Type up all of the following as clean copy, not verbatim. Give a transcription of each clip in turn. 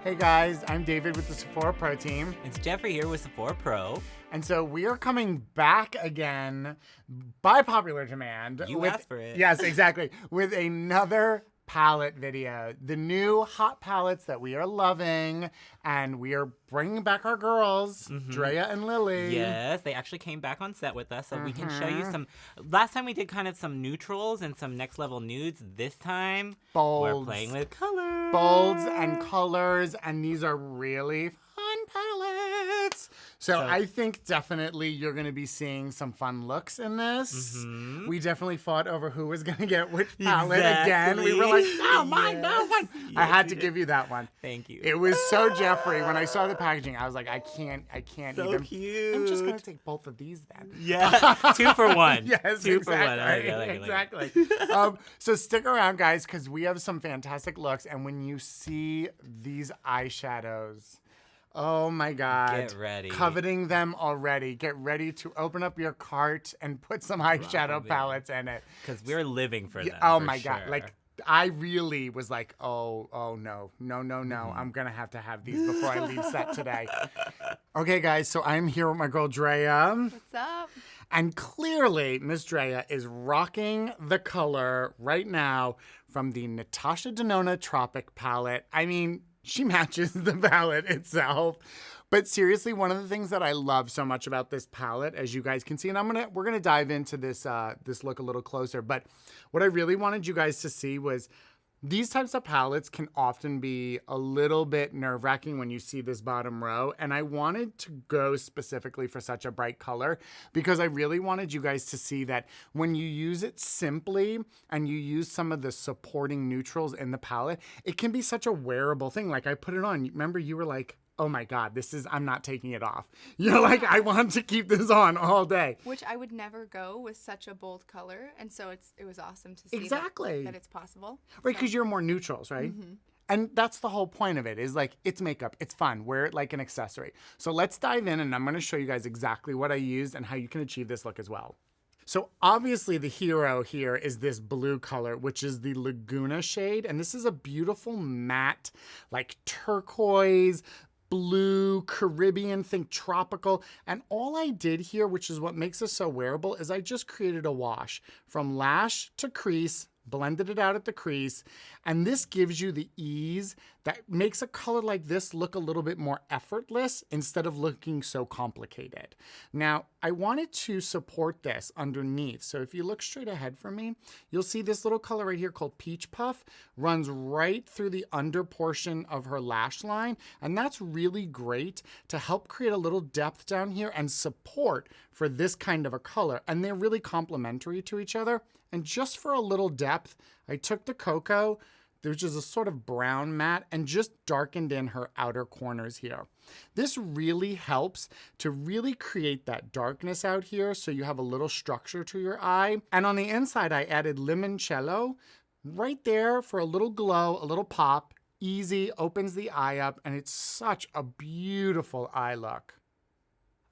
Hey guys, I'm David with the Sephora Pro team. It's Jeffrey here with Sephora Pro. And so we are coming back again by popular demand. You asked for it. Yes, exactly. With another palette video. The new hot palettes that we are loving. And we are bringing back our girls, Drea and Lily. Yes, they actually came back on set with us so we can show you some. Last time we did kind of some neutrals and some next level nudes. This time, Bolds. we're playing with colors. Bolds and colors. And these are really fun palettes. So I think definitely you're going to be seeing some fun looks in this. We definitely fought over who was going to get which palette again. We were like, no, mine, no, mine. Yes, I had to give you that one. Thank you. It was so Jeffrey. When I saw the packaging, I was like, I can't So even. cute. I'm just going to take both of these then. Yeah, 2 for 1. Yes, two exactly. for one. I like it. Exactly. So stick around, guys, because we have some fantastic looks. And when you see these eyeshadows, oh my God. Get ready. Coveting them already. Get ready to open up your cart and put some eyeshadow palettes in it. Because we're living for them. Oh for my God. sure. Like, I really was like, oh no. I'm going to have these before I leave set today. Okay, guys, so I'm here with my girl, Drea. What's up? And clearly, Miss Drea is rocking the color right now from the Natasha Denona Tropic palette. I mean, she matches the palette itself. But seriously, one of the things that I love so much about this palette, as you guys can see, and we're gonna dive into this this look a little closer. But what I really wanted you guys to see was these types of palettes can often be a little bit nerve-wracking when you see this bottom row. And I wanted to go specifically for such a bright color because I really wanted you guys to see that when you use it simply and you use some of the supporting neutrals in the palette, it can be such a wearable thing. Like I put it on, remember you were like, oh my God, I'm not taking it off. You're like, I want to keep this on all day. Which I would never go with such a bold color, and so it was awesome to see Exactly. that it's possible. Right, because you're more neutrals, right? And that's the whole point of it, is like, it's makeup, it's fun, wear it like an accessory. So let's dive in and I'm gonna show you guys exactly what I used and how you can achieve this look as well. So obviously the hero here is this blue color, which is the Laguna shade. And this is a beautiful matte, like turquoise, blue, Caribbean, think tropical. And all I did here, which is what makes this so wearable, is I just created a wash from lash to crease, blended it out at the crease, and this gives you the ease that makes a color like this look a little bit more effortless instead of looking so complicated. Now, I wanted to support this underneath. So if you look straight ahead from me, you'll see this little color right here called Peach Puff runs right through the under portion of her lash line. And that's really great to help create a little depth down here and support for this kind of a color. And they're really complementary to each other. And just for a little depth, I took the cocoa, which is a sort of brown matte, and just darkened in her outer corners here. This really helps to really create that darkness out here so you have a little structure to your eye. And on the inside, I added limoncello right there for a little glow, a little pop. Easy, opens the eye up, and it's such a beautiful eye look.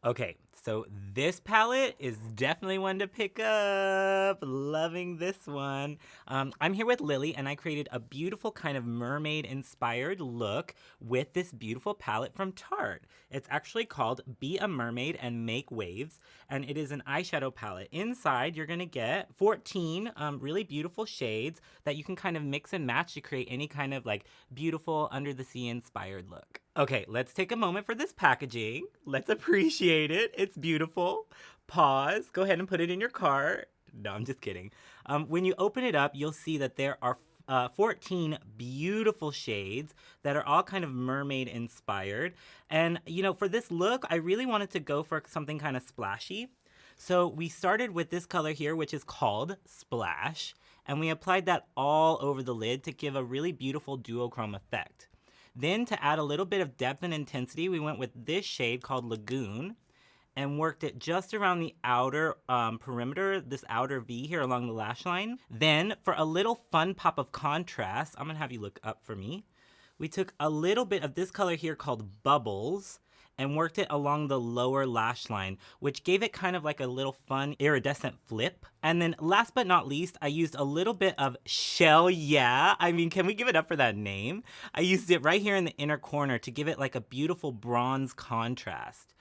Okay, so this palette is definitely one to pick up. Loving this one. I'm here with Lily, and I created a beautiful kind of mermaid-inspired look with this beautiful palette from Tarte. It's actually called Be a Mermaid and Make Waves, and it is an eyeshadow palette. Inside, you're going to get 14 really beautiful shades that you can kind of mix and match to create any kind of like beautiful under-the-sea inspired look. Okay, let's take a moment for this packaging. Let's appreciate it. It's beautiful. Pause. Go ahead and put it in your cart. No, I'm just kidding. When you open it up, you'll see that there are 14 beautiful shades that are all kind of mermaid inspired. And, you know, for this look, I really wanted to go for something kind of splashy. So we started with this color here, which is called Splash. And we applied that all over the lid to give a really beautiful duochrome effect. Then to add a little bit of depth and intensity, we went with this shade called Lagoon and worked it just around the outer perimeter, this outer V here along the lash line. Then for a little fun pop of contrast, I'm gonna have you look up for me. We took a little bit of this color here called Bubbles and worked it along the lower lash line, which gave it kind of like a little fun iridescent flip. And then last but not least, I used a little bit of Shell Yeah. I mean, can we give it up for that name? I used it right here in the inner corner to give it like a beautiful bronze contrast.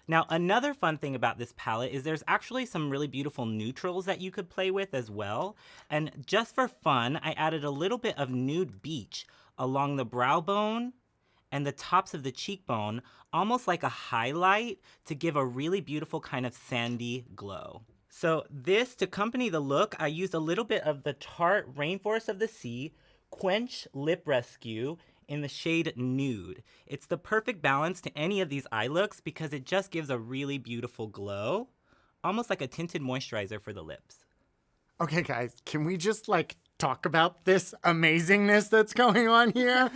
Now, another fun thing about this palette is there's actually some really beautiful neutrals that you could play with as well. And just for fun, I added a little bit of Nude Beach along the brow bone and the tops of the cheekbone, almost like a highlight to give a really beautiful kind of sandy glow. So this, to accompany the look, I used a little bit of the Tarte Rainforest of the Sea Quench Lip Rescue in the shade Nude. It's the perfect balance to any of these eye looks because it just gives a really beautiful glow, almost like a tinted moisturizer for the lips. Okay, guys, can we just like talk about this amazingness that's going on here?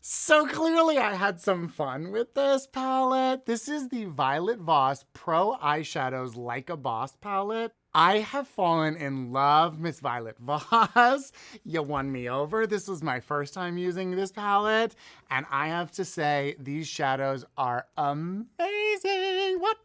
So clearly I had some fun with this palette. This is the Violet Voss Pro Eyeshadows Like a Boss palette. I have fallen in love, Miss Violet Voss. You won me over. This was my first time using this palette. And I have to say, these shadows are amazing. What?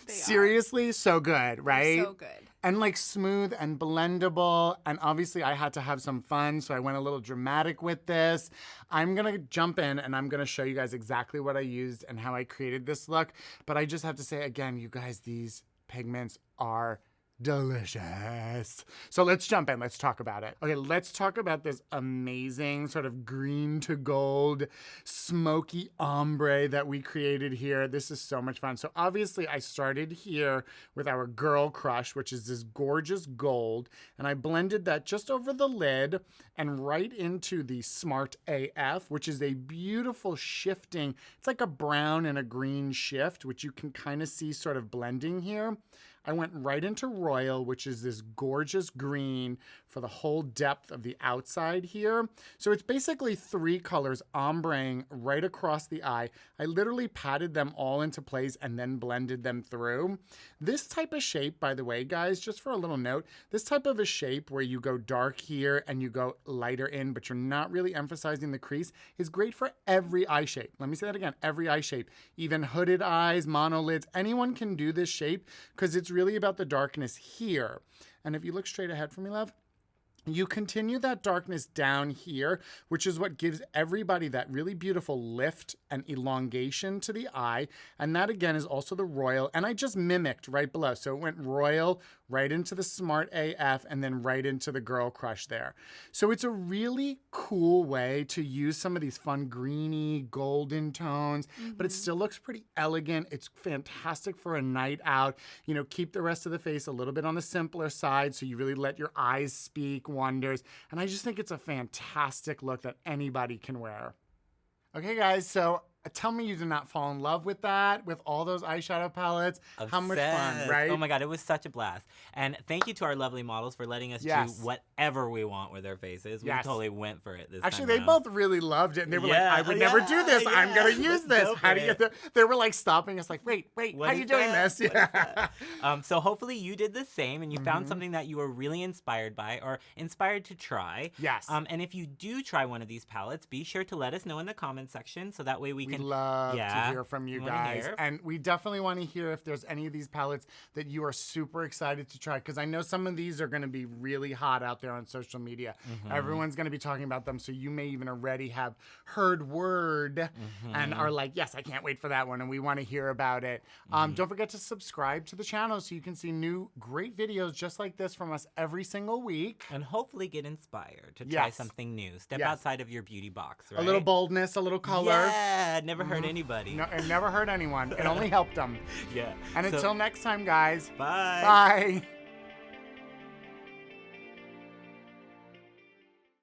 Seriously, so good, right? They're so good. And like smooth and blendable. And obviously I had to have some fun, so I went a little dramatic with this. I'm gonna jump in and I'm gonna show you guys exactly what I used and how I created this look. But I just have to say again, you guys, these pigments are delicious. So let's jump in. Let's talk about it. Okay, let's talk about this amazing sort of green to gold smoky ombre that we created here. This is so much fun. So obviously I started here with our Girl Crush, which is this gorgeous gold, and I blended that just over the lid and right into the Smart AF, which is a beautiful shifting, it's like a brown and a green shift, which you can kind of see sort of blending here. I went right into Royal, which is this gorgeous green for the whole depth of the outside here. So it's basically three colors ombreing right across the eye. I literally patted them all into place and then blended them through. This type of shape, by the way, guys, just for a little note, this type of a shape where you go dark here and you go lighter in, but you're not really emphasizing the crease, is great for every eye shape. Let me say that again, every eye shape. Even hooded eyes, monolids, anyone can do this shape because it's really about the darkness here. And if you look straight ahead for me, love, you continue that darkness down here, which is what gives everybody that really beautiful lift and elongation to the eye. And that again is also the Royal. And I just mimicked right below. So it went Royal right into the Smart AF and then right into the Girl Crush there. So it's a really cool way to use some of these fun greeny golden tones, but it still looks pretty elegant. It's fantastic for a night out. You know, keep the rest of the face a little bit on the simpler side so you really let your eyes speak wonders. And I just think it's a fantastic look that anybody can wear. Okay, guys, so tell me you did not fall in love with that, with all those eyeshadow palettes. Obsessed. How much fun, right? Oh my God, it was such a blast. And thank you to our lovely models for letting us do whatever we want with their faces. We totally went for it this time. Actually, they both really loved it. And they were like, I would never do this. I'm going to use this. How do you? They were like stopping us like, wait, how are you doing this? Yeah. So hopefully you did the same and you found something that you were really inspired by or inspired to try. Yes. And if you do try one of these palettes, be sure to let us know in the comment section so that way we can love to hear from you guys. And we definitely want to hear if there's any of these palettes that you are super excited to try, because I know some of these are going to be really hot out there on social media. Everyone's going to be talking about them, so you may even already have heard word and are like, yes, I can't wait for that one, and we want to hear about it. Don't forget to subscribe to the channel so you can see new great videos just like this from us every single week. And hopefully get inspired to try something new. Step outside of your beauty box, right? A little boldness, a little color. Yeah, never hurt anybody. No, it never hurt anyone. It only helped them. Yeah. And until next time, guys. Bye. Bye.